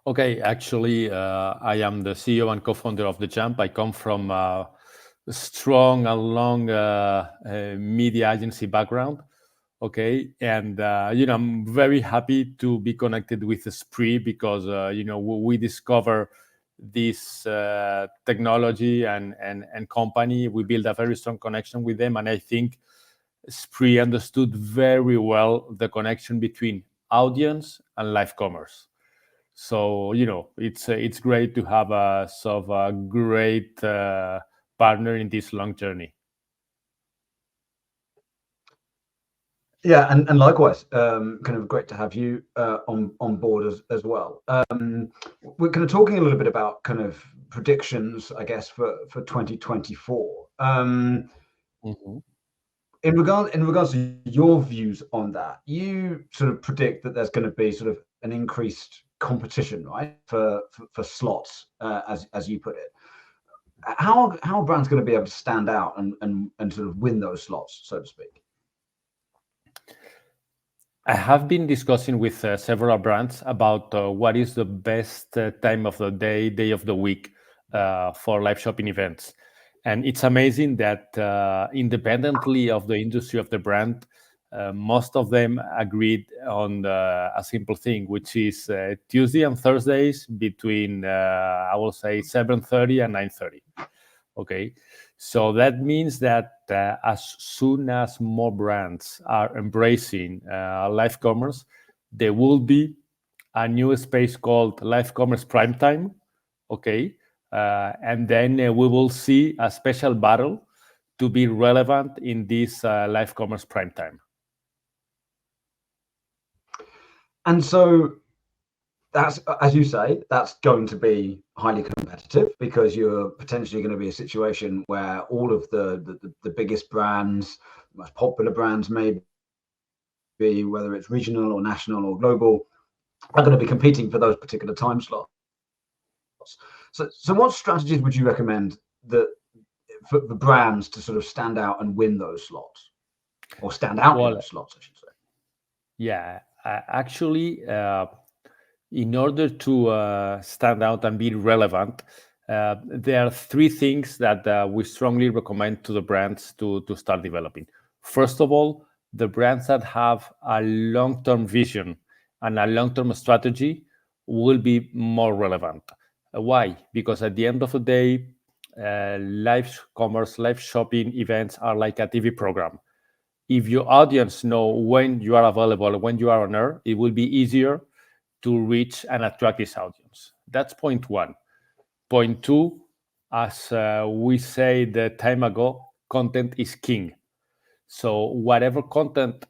Okay, actually, I am the CEO and co-founder of the Jump. I come from a strong and long media agency background. Okay, and I'm very happy to be connected with Spree because we discover this technology and company. We build a very strong connection with them, and I think Spree understood very well the connection between audience and live commerce. So it's great to have a sort of a great partner in this long journey. Yeah, and likewise, kind of great to have you on board as well. We're kind of talking a little bit about kind of predictions, I guess, for 2024. Mhm. In regards to your views on that, you sort of predict that there's going to be sort of an increased competition, right, for slots, as you put it. How are brands going to be able to stand out and sort of win those slots, so to speak? I have been discussing with several brands about what is the best time of the day of the week for live shopping events. And it's amazing that independently of the industry of the brand, most of them agreed on a simple thing, which is Tuesday and Thursdays between, I will say, 7:30 and 9:30. Okay, so that means that as soon as more brands are embracing live commerce, there will be a new space called live commerce prime time. Okay, and then we will see a special battle to be relevant in this live commerce prime time. And so that's, as you say, that's going to be highly competitive because you're potentially going to be a situation where all of the biggest brands, the most popular brands, maybe whether it's regional or national or global, are going to be competing for those particular time slots. So what strategies would you recommend that for the brands to sort of stand out and win those slots, or stand out in Well, those slots, I should say? yeah, actually, in order to stand out and be relevant, there are three things that we strongly recommend to the brands to start developing. First of all, the brands that have a long-term vision and a long-term strategy will be more relevant. Why? Because at the end of the day, live commerce, live shopping events are like a TV program. If your audience know when you are available, when you are on air, it will be easier to reach and attract this audience. That's point one. Point two, as we say the time ago, content is king. So whatever content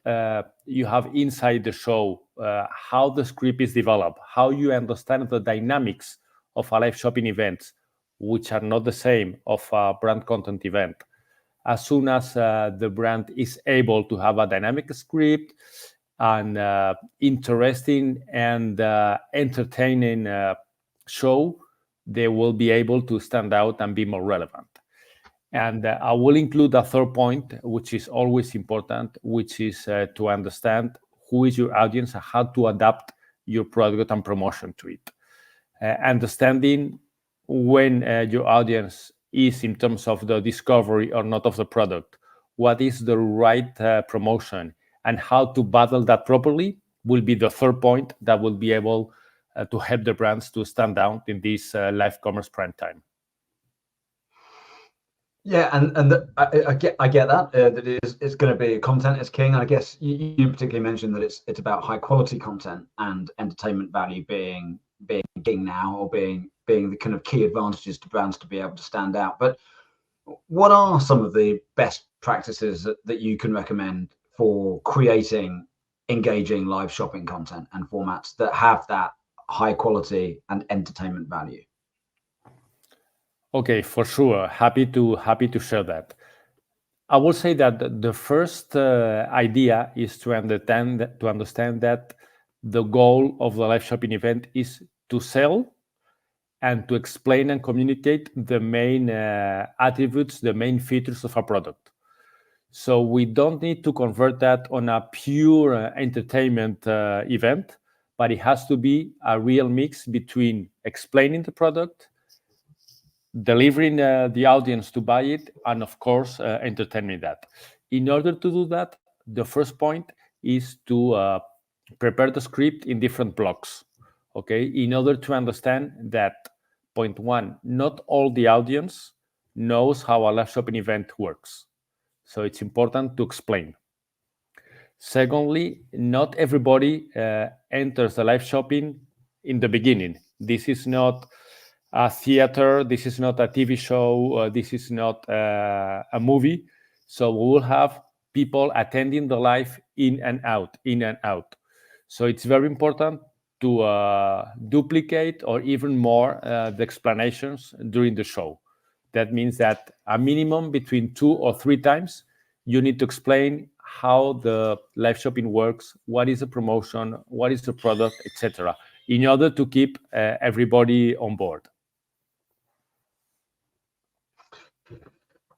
you have inside the show, how the script is developed, how you understand the dynamics of a live shopping event, which are not the same of a brand content event. As soon as the brand is able to have a dynamic script and interesting and entertaining show, they will be able to stand out and be more relevant. And I will include a third point, which is always important, which is to understand who is your audience and how to adapt your product and promotion to it. Understanding when your audience is in terms of the discovery or not of the product, what is the right promotion, and how to battle that properly will be the third point that will be able to help the brands to stand out in this live commerce prime time. Yeah, and I get that that it's going to be content is king. And I guess you particularly mentioned that it's about high quality content and entertainment value being king now, or being the kind of key advantages to brands to be able to stand out. But what are some of the best practices that you can recommend for creating engaging live shopping content and formats that have that high quality and entertainment value? Okay, for sure. Happy to share that. I will say that the first idea is to understand that the goal of the live shopping event is to sell and to explain and communicate the main attributes, the main features of a product. So we don't need to convert that on a pure entertainment event, but it has to be a real mix between explaining the product, delivering the audience to buy it, and of course, entertaining that. In order to do that, the first point is to prepare the script in different blocks, okay, in order to understand that, point one, not all the audience knows how a live shopping event works. So it's important to explain. Secondly, not everybody enters the live shopping in the beginning. This is not a theater, this is not a TV show, this is not a movie. So we will have people attending the live in and out, in and out. So it's very important to duplicate or even more the explanations during the show. That means that a minimum between 2 or 3 times, you need to explain how the live shopping works, what is the promotion, what is the product, etc., in order to keep everybody on board.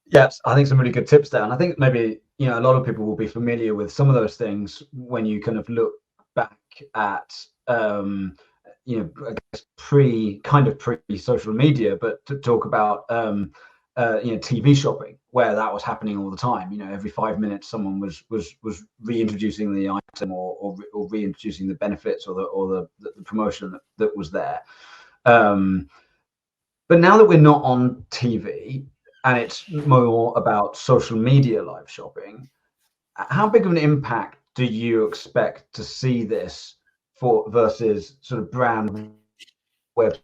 Yes, I think some really good tips there. And I think maybe, a lot of people will be familiar with some of those things when you kind of look back at, I guess pre-social media, but to talk about, TV shopping, where that was happening all the time. Every 5 minutes, someone was reintroducing the item or reintroducing the benefits or the promotion that was there. But now that we're not on TV, and it's more about social media live shopping, how big of an impact do you expect to see this for versus sort of brand websites,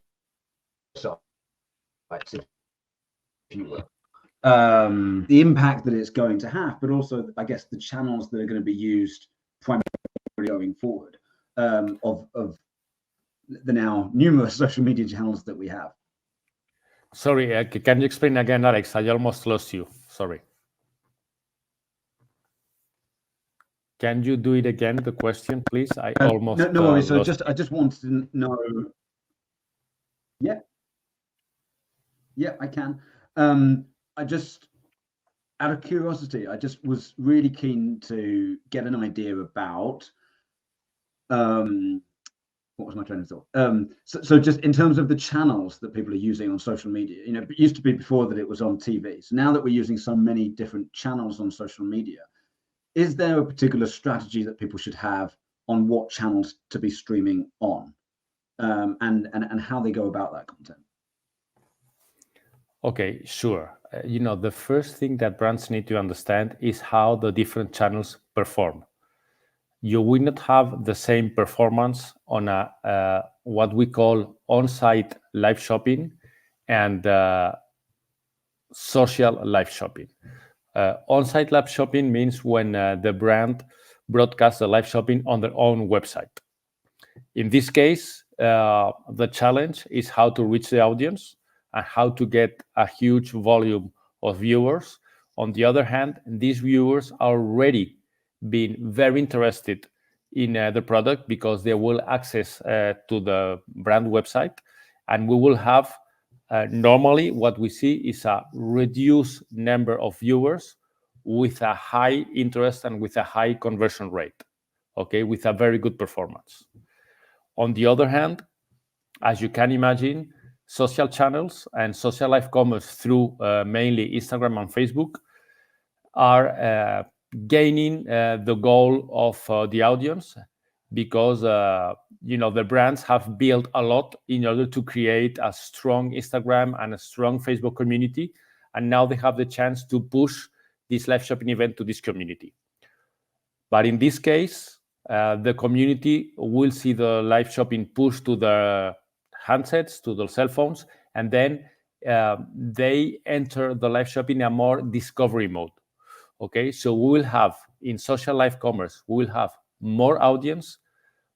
if you will? The impact that it's going to have, but also, I guess, the channels that are going to be used primarily going forward, of the now numerous social media channels that we have. Sorry, can you explain again, Alex? I almost lost you. Sorry. Can you do it again, the question, please? I almost no worries. So I just wanted to know. Yeah, I can. I just, out of curiosity, I just was really keen to get an idea about what was my train of thought? So just in terms of the channels that people are using on social media, it used to be before that it was on TV. So now that we're using so many different channels on social media, is there a particular strategy that people should have on what channels to be streaming on, and how they go about that content? Okay, sure. The first thing that brands need to understand is how the different channels perform. You will not have the same performance on a what we call on-site live shopping and social live shopping. On-site live shopping means when the brand broadcasts the live shopping on their own website. In this case, the challenge is how to reach the audience and how to get a huge volume of viewers. On the other hand, these viewers are already being very interested in the product because they will access to the brand website, and we will have normally what we see is a reduced number of viewers with a high interest and with a high conversion rate, okay, with a very good performance. On the other hand, as you can imagine, social channels and social live commerce through mainly Instagram and Facebook are gaining the goal of the audience because the brands have built a lot in order to create a strong Instagram and a strong Facebook community, and now they have the chance to push this live shopping event to this community. But in this case, the community will see the live shopping push to the handsets, to the cell phones, and then they enter the live shopping in a more discovery mode. Okay, so we will have in social live commerce, we will have more audience,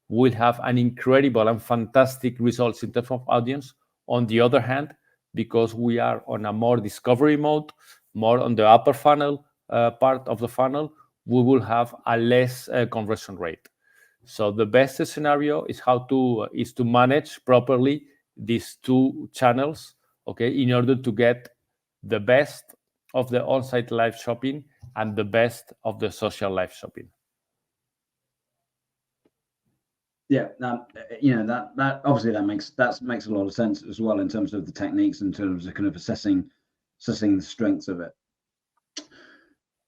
we will have an incredible and fantastic results in terms of audience. On the other hand, because we are on a more discovery mode, more on the upper funnel part of the funnel, we will have a less conversion rate. So the best scenario is to manage properly these two channels, okay, in order to get the best of the on-site live shopping and the best of the social live shopping. Yeah, that obviously that makes a lot of sense as well in terms of the techniques, in terms of kind of assessing the strengths of it.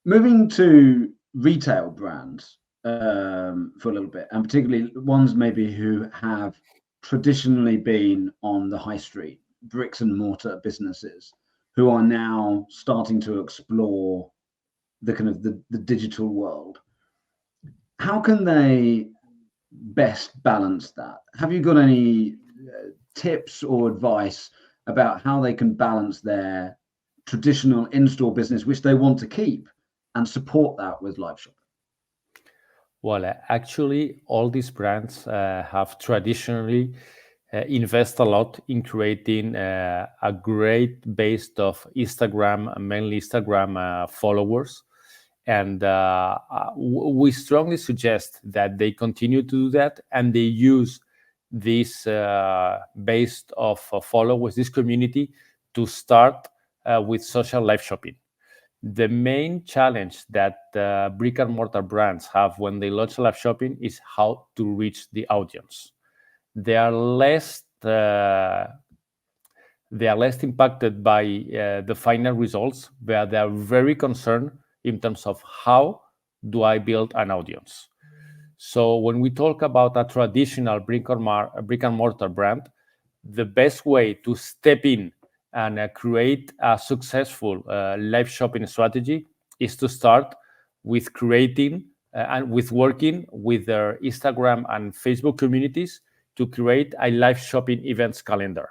Moving to retail brands for a little bit, and particularly ones maybe who have traditionally been on the high street, bricks and mortar businesses, who are now starting to explore the kind of the digital world. How can they best balance that? Have you got any tips or advice about how they can balance their traditional in-store business, which they want to keep, and support that with live shopping? Well, actually, all these brands have traditionally invest a lot in creating a great base of Instagram, mainly Instagram followers. And we strongly suggest that they continue to do that, and they use this base of followers, this community, to start with social live shopping. The main challenge that brick and mortar brands have when they launch live shopping is how to reach the audience. They are less impacted by the final results, but they are very concerned in terms of how do I build an audience. So when we talk about a traditional brick and mortar brand, the best way to step in and create a successful live shopping strategy is to start with creating and with working with their Instagram and Facebook communities to create a live shopping events calendar.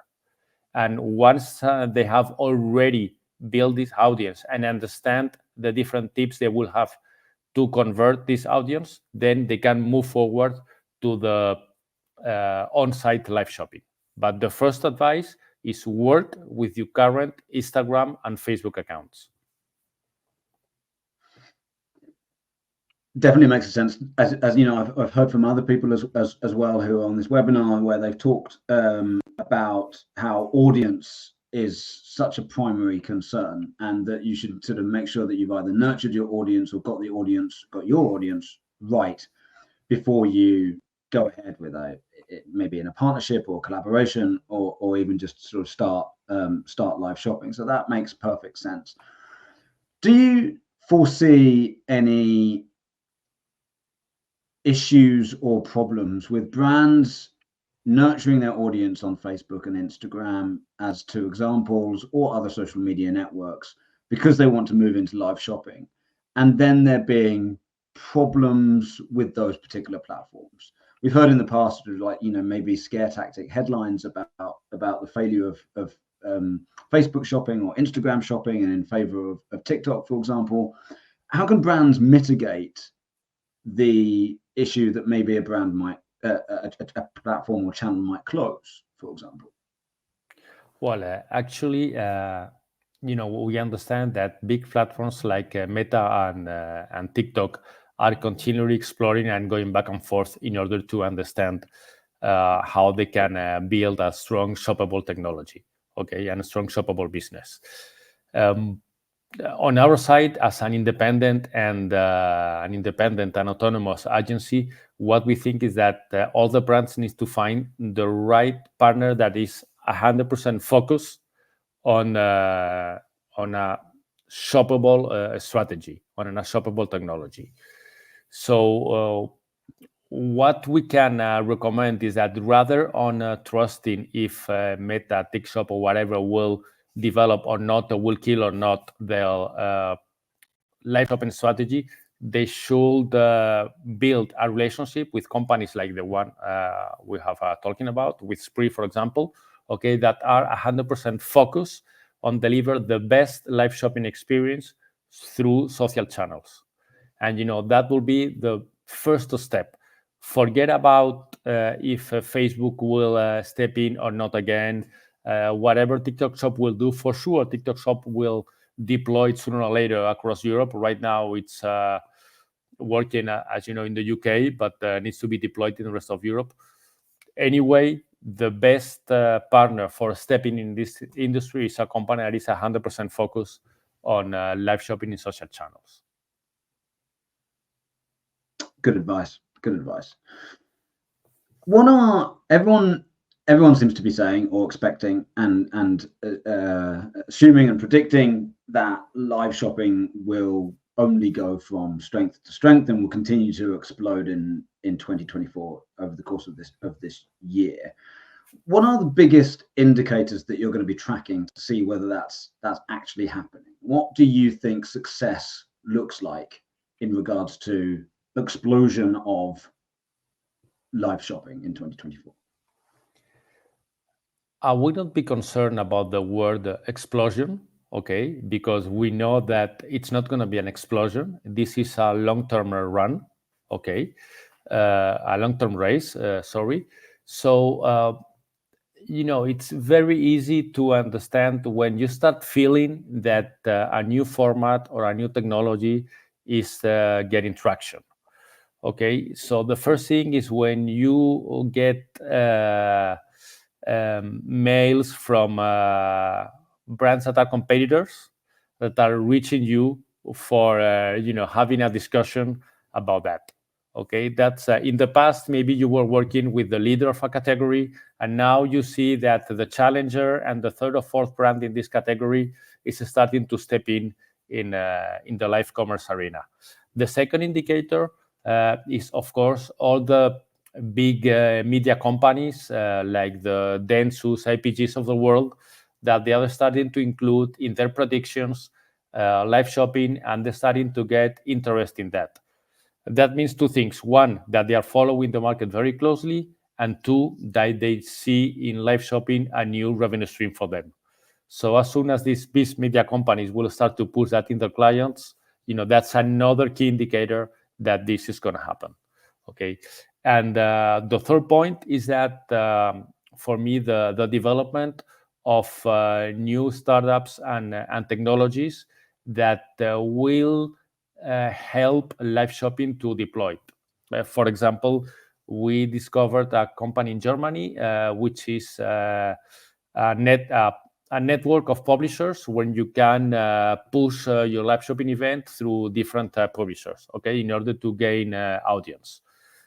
And once they have already built this audience and understand the different tips they will have to convert this audience, then they can move forward to the on-site live shopping. But the first advice is work with your current Instagram and Facebook accounts. Definitely makes sense. As you know, I've heard from other people as well who are on this webinar, where they've talked about how audience is such a primary concern, and that you should sort of make sure that you've either nurtured your audience or got your audience right before you go ahead with maybe in a partnership or collaboration, or even just sort of start live shopping. So that makes perfect sense. Do you foresee any issues or problems with brands nurturing their audience on Facebook and Instagram, as two examples, or other social media networks, because they want to move into live shopping, and then there being problems with those particular platforms? We've heard in the past, like, maybe scare tactic headlines about the failure of Facebook shopping or Instagram shopping, and in favor of TikTok, for example. How can brands mitigate the issue that maybe a brand might, a platform or channel might close, for example? Well, actually, we understand that big platforms like Meta and TikTok are continually exploring and going back and forth in order to understand how they can build a strong shoppable technology, okay, and a strong shoppable business. On our side, as an independent and autonomous agency, what we think is that all the brands need to find the right partner that is 100% focused on a shoppable strategy, on a shoppable technology. So what we can recommend is that rather on trusting if Meta, TikTok, or whatever will develop or not, or will kill or not their live shopping strategy, they should build a relationship with companies like the one we have talking about, with Spree, for example, okay, that are 100% focused on deliver the best live shopping experience through social channels. And that will be the first step. Forget about if Facebook will step in or not again. Whatever TikTok Shop will do, for sure, TikTok Shop will deploy it sooner or later across Europe. Right now, it's working, as you know, in the UK, but needs to be deployed in the rest of Europe. Anyway, the best partner for stepping in this industry is a company that is 100% focused on live shopping in social channels. Good advice. Good advice. What are everyone seems to be saying or expecting and assuming and predicting that live shopping will only go from strength to strength and will continue to explode in 2024 over the course of this year. What are the biggest indicators that you're going to be tracking to see whether that's actually happening? What do you think success looks like in regards to explosion of live shopping in 2024? I wouldn't be concerned about the word explosion, okay, because we know that it's not going to be an explosion. This is a long-term run, okay, a long-term race, sorry. So, it's very easy to understand when you start feeling that a new format or a new technology is getting traction. Okay, so the first thing is when you get mails from brands that are competitors that are reaching you for having a discussion about that. Okay, that's in the past maybe you were working with the leader of a category, and now you see that the challenger and the third or fourth brand in this category is starting to step in the live commerce arena. The second indicator is, of course, all the big media companies like the Dentsus, IPGs of the world, that they are starting to include in their predictions live shopping, and they're starting to get interest in that. That means two things. One, that they are following the market very closely, and two, that they see in live shopping a new revenue stream for them. So as soon as these big media companies will start to push that in their clients, that's another key indicator that this is going to happen. Okay, and the third point is that for me, the development of new startups and technologies that will help live shopping to deploy. For example, we discovered a company in Germany which is a network of publishers when you can push your live shopping event through different publishers, okay, in order to gain audience.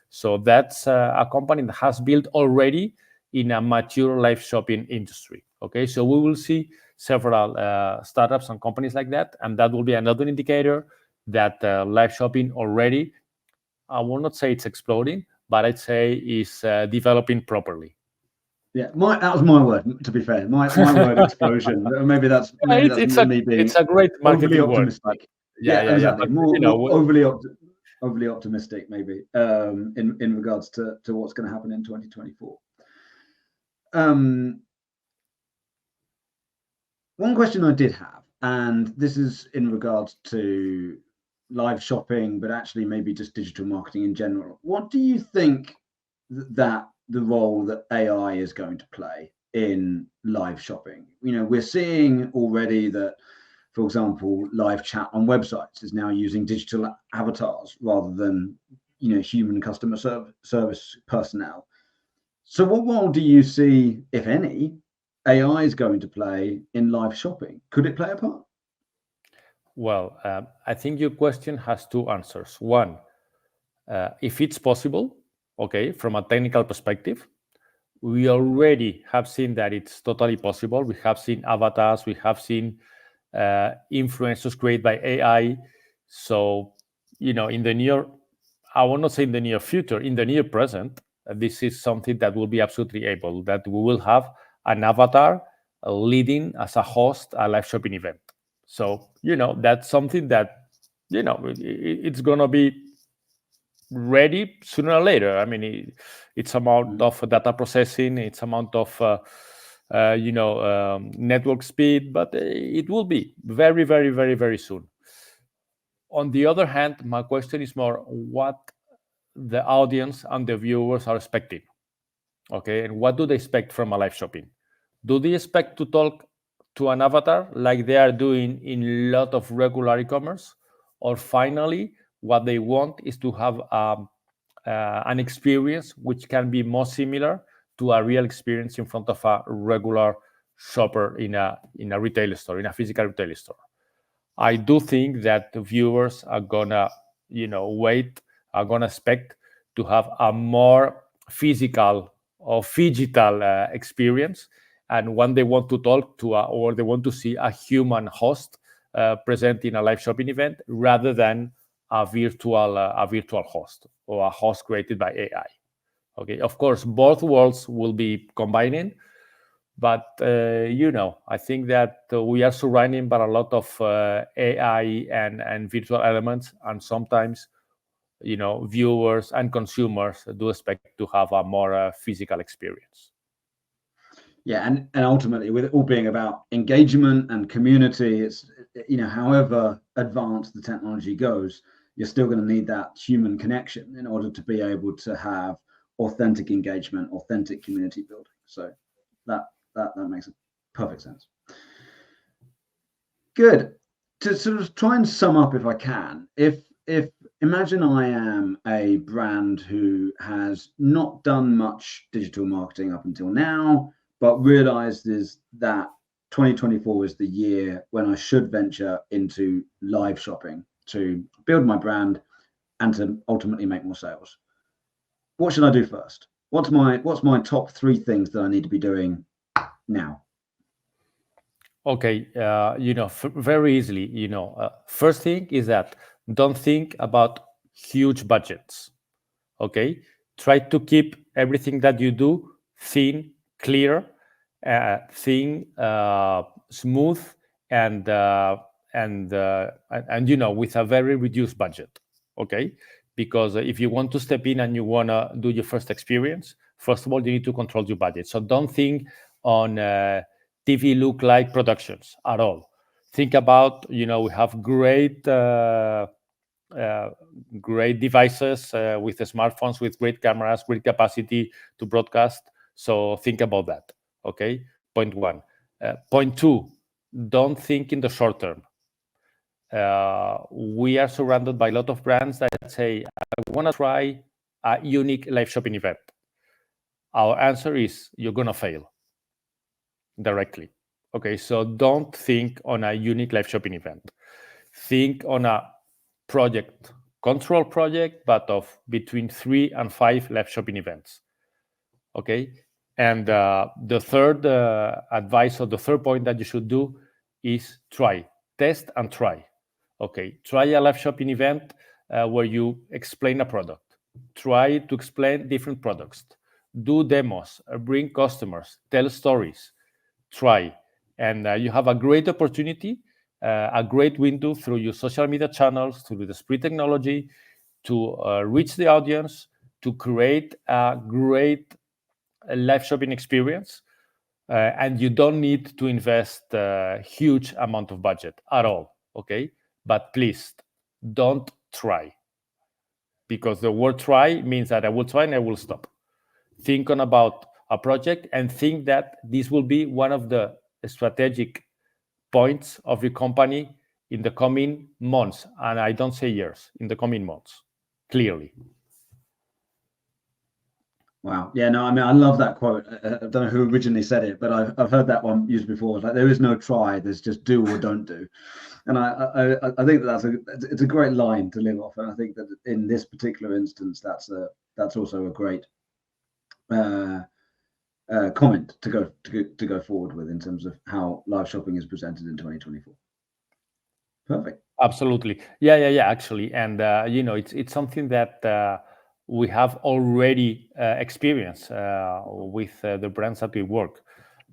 So that's a company that has built already in a mature live shopping industry. Okay, so we will see several startups and companies like that, and that will be another indicator that live shopping already, I will not say it's exploding, but I'd say is developing properly. Yeah, that was my word. To be fair, my word explosion. Maybe that's Yeah, maybe that's me being it's a great overly marketing word, but optimistic. yeah, Yeah, yeah, yeah. exactly. But More overly optimistic, maybe in regards to what's going to happen in 2024. One question I did have, and this is in regards to live shopping, but actually maybe just digital marketing in general. What do you think that the role that AI is going to play in live shopping? We're seeing already that, for example, live chat on websites is now using digital avatars rather than human customer service personnel. So what role do you see, if any, AI is going to play in live shopping? Could it play a part? well, I think your question has two answers. One, if it's possible, okay, from a technical perspective, we already have seen that it's totally possible. We have seen avatars, we have seen influencers created by AI. So, in the near, I will not say in the near future, in the near present, this is something that will be absolutely able, that we will have an avatar leading as a host a live shopping event. So, that's something that, it's going to be ready sooner or later. I mean, it's amount of data processing, it's amount of network speed, but it will be very, very, very, very soon. On the other hand, my question is more what the audience and the viewers are expecting. Okay, and what do they expect from a live shopping? Do they expect to talk to an avatar like they are doing in a lot of regular e-commerce, or finally what they want is to have an experience which can be more similar to a real experience in front of a regular shopper in a retail store, in a physical retail store? I do think that the viewers are gonna, wait, are gonna expect to have a more physical or digital experience, and when they want to talk to or they want to see a human host present in a live shopping event rather than a virtual host or a host created by AI. Okay, of course, both worlds will be combining, but I think that we are surrounded by a lot of AI and virtual elements, and sometimes viewers and consumers do expect to have a more physical experience. Yeah, and ultimately, with it all being about engagement and community, it's however advanced the technology goes, you're still going to need that human connection in order to be able to have authentic engagement, authentic community building. So that makes perfect sense. Good. To sort of try and sum up, if I can, if imagine I am a brand who has not done much digital marketing up until now, but realizes that 2024 is the year when I should venture into live shopping to build my brand and to ultimately make more sales. What should I do first? What's my top 3 things that I need to be doing now? Okay, very easily, first thing is that don't think about huge budgets. Okay, try to keep everything that you do thin, clear, thin, smooth, and with a very reduced budget. Okay, because if you want to step in and you want to do your first experience, first of all, you need to control your budget. So don't think on TV look like productions at all. Think about, we have great devices with smartphones, with great cameras, great capacity to broadcast. So think about that. Okay, point 1. Point 2, don't think in the short term. We are surrounded by a lot of brands that say, I want to try a unique live shopping event. Our answer is, you're going to fail directly. Okay, so don't think on a unique live shopping event. Think on a project, control project, but of between 3 and 5 live shopping events. Okay, and the third advice, or the third point that you should do is try, test and try. Okay, try a live shopping event where you explain a product. Try to explain different products. Do demos, bring customers, tell stories. Try, and you have a great opportunity, a great window through your social media channels, through the Spree technology, to reach the audience, to create a great live shopping experience, and you don't need to invest a huge amount of budget at all. Okay, but please don't try, because the word try means that I will try and I will stop. Think on about a project and think that this will be one of the strategic points of your company in the coming months, and I don't say years, in the coming months, clearly. Wow. Yeah, no, I mean, I love that quote. I don't know who originally said it, but I've heard that one used before. It's like, there is no try, there's just do or don't do. And I think it's a great line to live off. And I think that in this particular instance, that's also a great comment to go forward with in terms of how live shopping is presented in 2024. Perfect. Absolutely. Yeah. Actually, and it's something that we have already experienced with the brands that we work.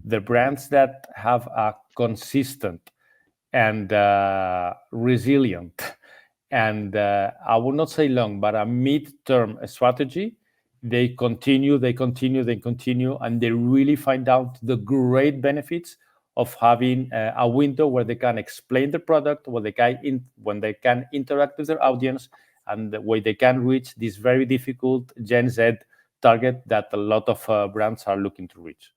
The brands that have a consistent and resilient, and I will not say long, but a mid-term strategy. They continue, and they really find out the great benefits of having a window where they can explain the product, when they can interact with their audience, and the way they can reach this very difficult Gen Z target that a lot of brands are looking to reach.